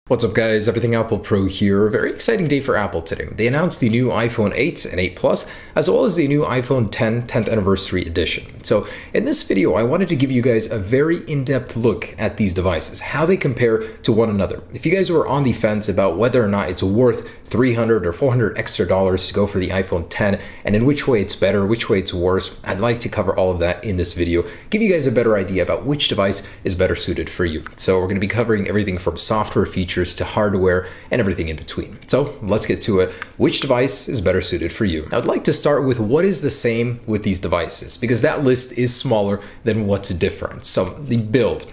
What's up guys, Everything Apple Pro here. Very exciting day for Apple today. They announced the new iPhone 8 and 8 Plus, as well as the new iPhone 10 10th Anniversary Edition. So in this video, I wanted to give you guys a very in-depth look at these devices, how they compare to one another. If you guys were on the fence about whether or not it's worth $300 or $400 extra to go for the iPhone 10, and in which way it's better, which way it's worse, I'd like to cover all of that in this video, give you guys a better idea about which device is better suited for you. So we're going to be covering everything from software features to hardware and everything in between. So let's get to it. Which device is better suited for you? I'd like to start with what is the same with these devices, because that list is smaller than what's different. So the build,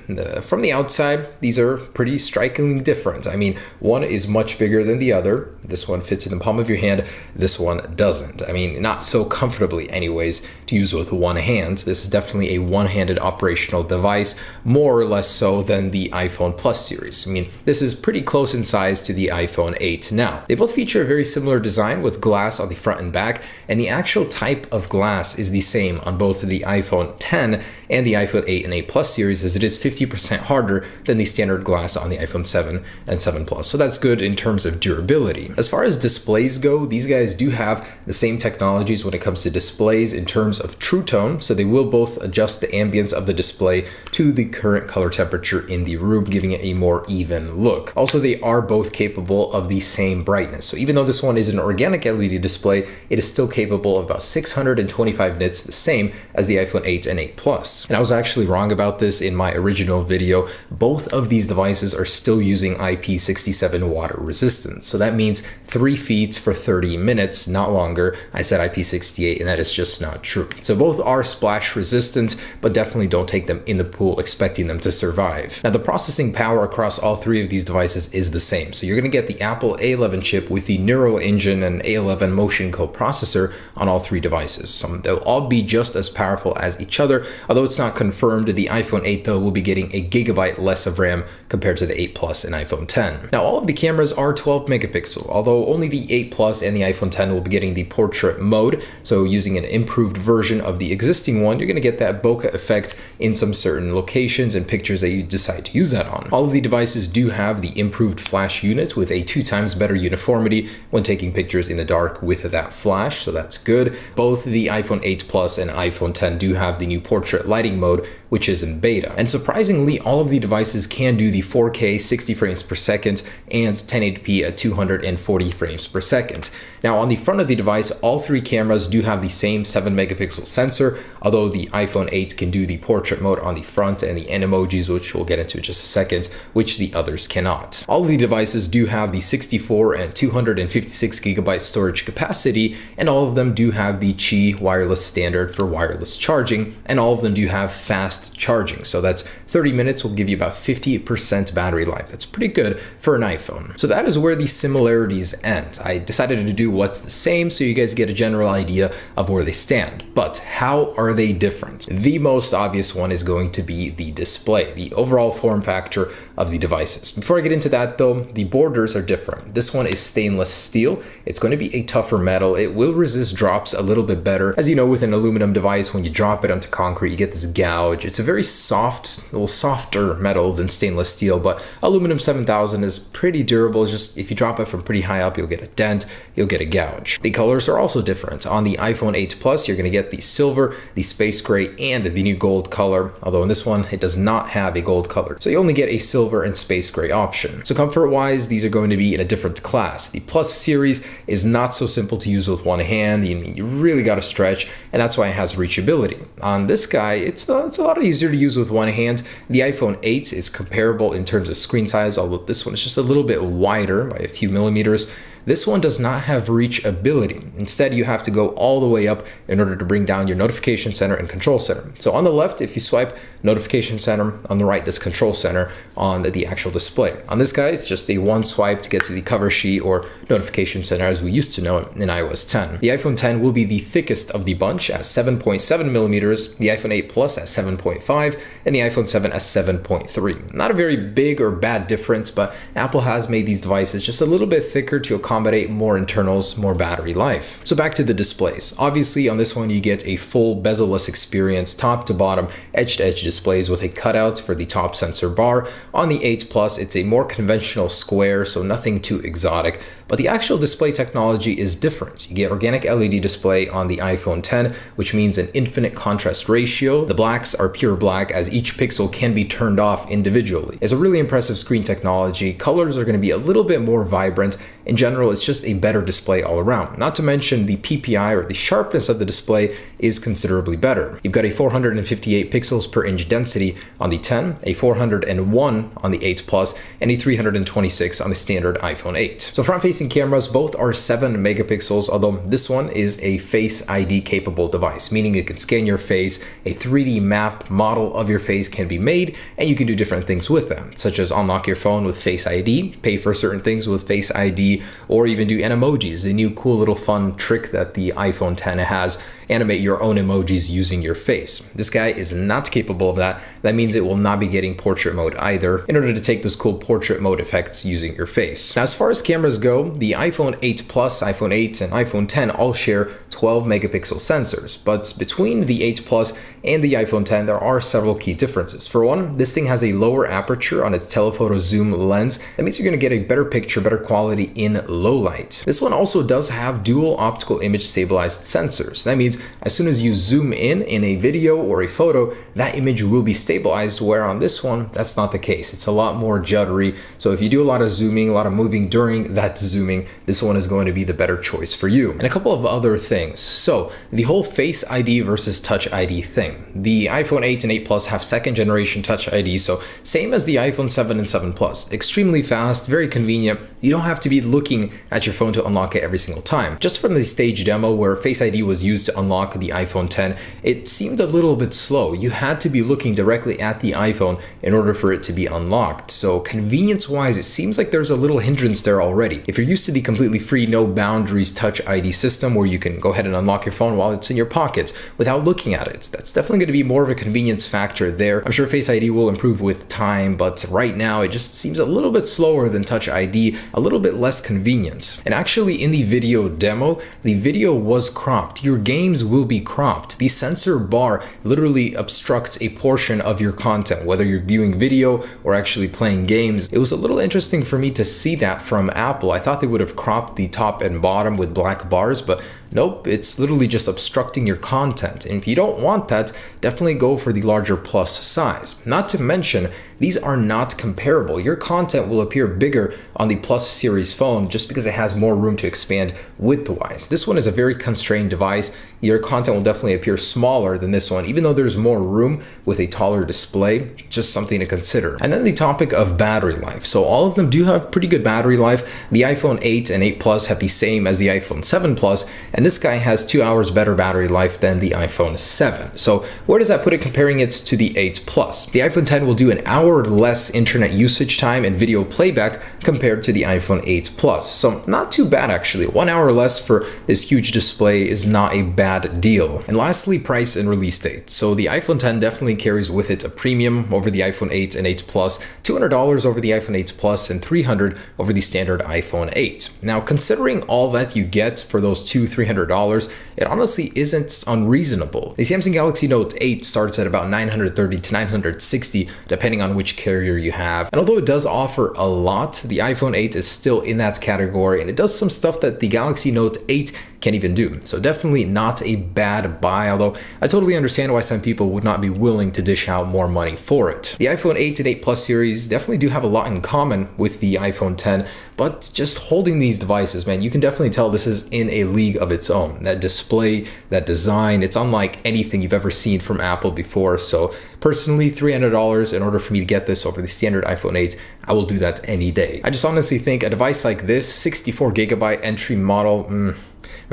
from the outside, these are pretty strikingly different. I mean, one is much bigger than the other. This one fits in the palm of your hand. This one doesn't. I mean, not so comfortably anyways to use with one hand. This is definitely a one-handed operational device, more or less so than the iPhone Plus series. I mean, this is pretty close in size to the iPhone 8 now. They both feature a very similar design with glass on the front and back, and the actual type of glass is the same on both the iPhone 10 and the iPhone 8 and 8 Plus series, as it is 50% harder than the standard glass on the iPhone 7 and 7 Plus. So that's good in terms of durability. As far as displays go, these guys do have the same technologies when it comes to displays in terms of True Tone, so they will both adjust the ambience of the display to the current color temperature in the room, giving it a more even look. Also, they are both capable of the same brightness. So even though this one is an organic LED display, it is still capable of about 625 nits, the same as the iPhone 8 and 8 Plus. And I was actually wrong about this in my original video. Both of these devices are still using IP67 water resistance. So that means 3 feet for 30 minutes, not longer. I said IP68, and that is just not true. So both are splash resistant, but definitely don't take them in the pool expecting them to survive. Now, the processing power across all three of these devices is the same. So you're going to get the Apple A11 chip with the Neural Engine and A11 Motion coprocessor on all three devices. So they'll all be just as powerful as each other, although it's not confirmed. The iPhone 8 though will be getting a gigabyte less of RAM compared to the 8 Plus and iPhone 10. Now, all of the cameras are 12 megapixel, although only the 8 Plus and the iPhone 10 will be getting the portrait mode. So using an improved version of the existing one, you're going to get that bokeh effect in some certain locations and pictures that you decide to use that on. All of the devices do have the improved flash unit with a 2 times better uniformity when taking pictures in the dark with that flash, so that's good. Both the iPhone 8 Plus and iPhone 10 do have the new portrait lighting mode, which is in beta. And surprisingly, all of the devices can do the 4K 60 frames per second and 1080p at 240 frames per second. Now, on the front of the device, all three cameras do have the same 7 megapixel sensor, although the iPhone 8 can do the portrait mode on the front and the N-emojis, which we'll get into in just a second, which the others cannot. All of the devices do have the 64 and 256 gigabyte storage capacity, and all of them do have the Qi wireless standard for wireless charging, and all of them do have fast charging. So that's 30 minutes will give you about 50% battery life. That's pretty good for an iPhone. So that is where the similarities end. I decided to do what's the same so you guys get a general idea of where they stand. But how are they different? The most obvious one is going to be the display, the overall form factor of the devices. Before I get into that though, the borders are different. This one is stainless steel. It's going to be a tougher metal. It will resist drops a little bit better. As you know, with an aluminum device, when you drop it onto concrete, you get this gouge. It's a very soft, a little softer metal than stainless steel, but aluminum 7000 is pretty durable. Just if you drop it from pretty high up, you'll get a dent, you'll get a gouge. The colors are also different. On the iPhone 8 Plus, you're going to get the silver, the space gray, and the new gold color, although in this one, it does not have a gold color. So you only get a silver and space gray option. So comfort-wise, these are going to be in a different class. The Plus series is not so simple to use with one hand. You really got to stretch, and that's why it has reachability. On this guy, it's a lot easier to use with one hand. The iPhone 8 is comparable in terms of screen size, although this one is just a little bit wider by a few millimeters. This one does not have reachability. Instead, you have to go all the way up in order to bring down your notification center and control center. So on the left, if you swipe notification center, on the right, this control center on the actual display. On this guy, it's just a one swipe to get to the cover sheet or notification center as we used to know it in iOS 10. The iPhone 10 will be the thickest of the bunch at 7.7 millimeters, the iPhone 8 Plus at 7.5, and the iPhone 7 at 7.3. Not a very big or bad difference, but Apple has made these devices just a little bit thicker to accommodate accommodate more internals, more battery life. So back to the displays. Obviously on this one you get a full bezel-less experience, top to bottom, edge-to-edge displays with a cutout for the top sensor bar. On the 8 Plus, it's a more conventional square, so nothing too exotic. But the actual display technology is different. You get organic LED display on the iPhone 10, which means an infinite contrast ratio. The blacks are pure black as each pixel can be turned off individually. It's a really impressive screen technology. Colors are going to be a little bit more vibrant. In general, it's just a better display all around. Not to mention the PPI, or the sharpness of the display, is considerably better. You've got a 458 pixels per inch density on the 10, a 401 on the 8 Plus, and a 326 on the standard iPhone 8. So front-facing cameras, both are 7 megapixels, although this one is a Face ID capable device, meaning it can scan your face, a 3D map model of your face can be made, and you can do different things with them, such as unlock your phone with Face ID, pay for certain things with Face ID, or even do animojis, a new cool little fun trick that the iPhone 10 has. Animate your own emojis using your face. This guy is not capable of that. That means it will not be getting portrait mode either, in order to take those cool portrait mode effects using your face. Now, as far as cameras go, the iPhone 8 Plus, iPhone 8, and iPhone 10 all share 12 megapixel sensors, but between the 8 Plus and the iPhone 10, there are several key differences. For one, this thing has a lower aperture on its telephoto zoom lens. That means you're going to get a better picture, better quality in low light. This one also does have dual optical image stabilized sensors. That means as soon as you zoom in a video or a photo, that image will be stabilized, where on this one, that's not the case. It's a lot more juddery. So if you do a lot of zooming, a lot of moving during that zooming, this one is going to be the better choice for you. And a couple of other things. So the whole Face ID versus Touch ID thing. The iPhone 8 and 8 Plus have second generation Touch ID, so same as the iPhone 7 and 7 Plus. Extremely fast, very convenient. You don't have to be looking at your phone to unlock it every single time. Just from the stage demo where Face ID was used to unlock the iPhone 10, it seemed a little bit slow. You had to be looking directly at the iPhone in order for it to be unlocked. So convenience-wise, it seems like there's a little hindrance there already. If you're used to the completely free, no boundaries Touch ID system where you can go ahead and unlock your phone while it's in your pocket without looking at it, that's definitely going to be more of a convenience factor there. I'm sure Face ID will improve with time, but right now it just seems a little bit slower than Touch ID, a little bit less convenient. And actually in the video demo, the video was cropped. Your games will be cropped. The sensor bar literally obstructs a portion of your content, whether you're viewing video or actually playing games. It was a little interesting for me to see that from Apple. I thought they would have cropped the top and bottom with black bars, but nope, it's literally just obstructing your content. And if you don't want that, definitely go for the larger Plus size. Not to mention, these are not comparable. Your content will appear bigger on the Plus series phone just because it has more room to expand width-wise. This one is a very constrained device. Your content will definitely appear smaller than this one, even though there's more room with a taller display. Just something to consider. And then the topic of battery life. So all of them do have pretty good battery life. The iPhone 8 and 8 Plus have the same as the iPhone 7 Plus, and this guy has 2 hours better battery life than the iPhone 7. So where does that put it comparing it to the 8 Plus? The iPhone 10 will do an hour less internet usage time and video playback compared to the iPhone 8 Plus. So not too bad actually. 1 hour less for this huge display is not a bad deal. And lastly, price and release date. So the iPhone 10 definitely carries with it a premium over the iPhone 8 and 8 Plus, $200 over the iPhone 8 Plus, and $300 over the standard iPhone 8. Now, considering all that you get for those $300, it honestly isn't unreasonable. The Samsung Galaxy Note 8 starts at about $930 to $960, depending on which carrier you have. And although it does offer a lot, the iPhone 8 is still in that category, and it does some stuff that the Galaxy Note 8 can't even do. So definitely not a bad buy, although I totally understand why some people would not be willing to dish out more money for it. The iPhone 8 and 8 Plus series definitely do have a lot in common with the iPhone 10, but just holding these devices, man, you can definitely tell this is in a league of its own. That display, that design, it's unlike anything you've ever seen from Apple before. So personally, $300 in order for me to get this over the standard iPhone 8, I will do that any day. I just honestly think a device like this, 64 gigabyte entry model,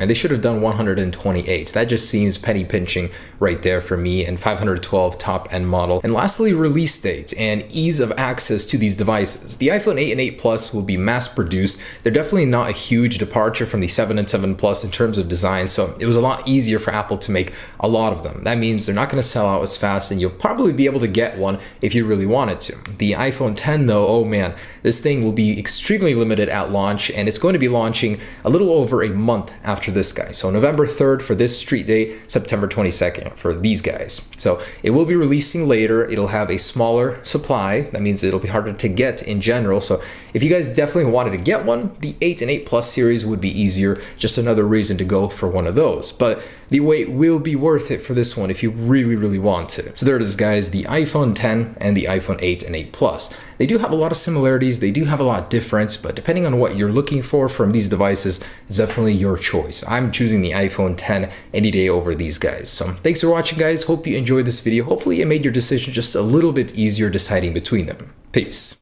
Man, they should have done 128. That just seems penny pinching right there for me, and 512 top end model. And lastly, release date and ease of access to these devices. The iPhone 8 and 8 Plus will be mass produced. They're definitely not a huge departure from the 7 and 7 Plus in terms of design, so it was a lot easier for Apple to make a lot of them. That means they're not going to sell out as fast, and you'll probably be able to get one if you really wanted to. The iPhone 10 though, oh man, this thing will be extremely limited at launch, and it's going to be launching a little over a month after this guy. So November 3rd for this street day, September 22nd for these guys. So it will be releasing later. It'll have a smaller supply. That means it'll be harder to get in general. So if you guys definitely wanted to get one, the 8 and 8 Plus series would be easier. Just another reason to go for one of those. But the wait will be worth it for this one if you really, really want to. So there it is, guys, the iPhone 10 and the iPhone 8 and 8 Plus. They do have a lot of similarities, they do have a lot of difference, but depending on what you're looking for from these devices, it's definitely your choice. I'm choosing the iPhone 10 any day over these guys. So thanks for watching, guys. Hope you enjoyed this video. Hopefully it made your decision just a little bit easier deciding between them. Peace.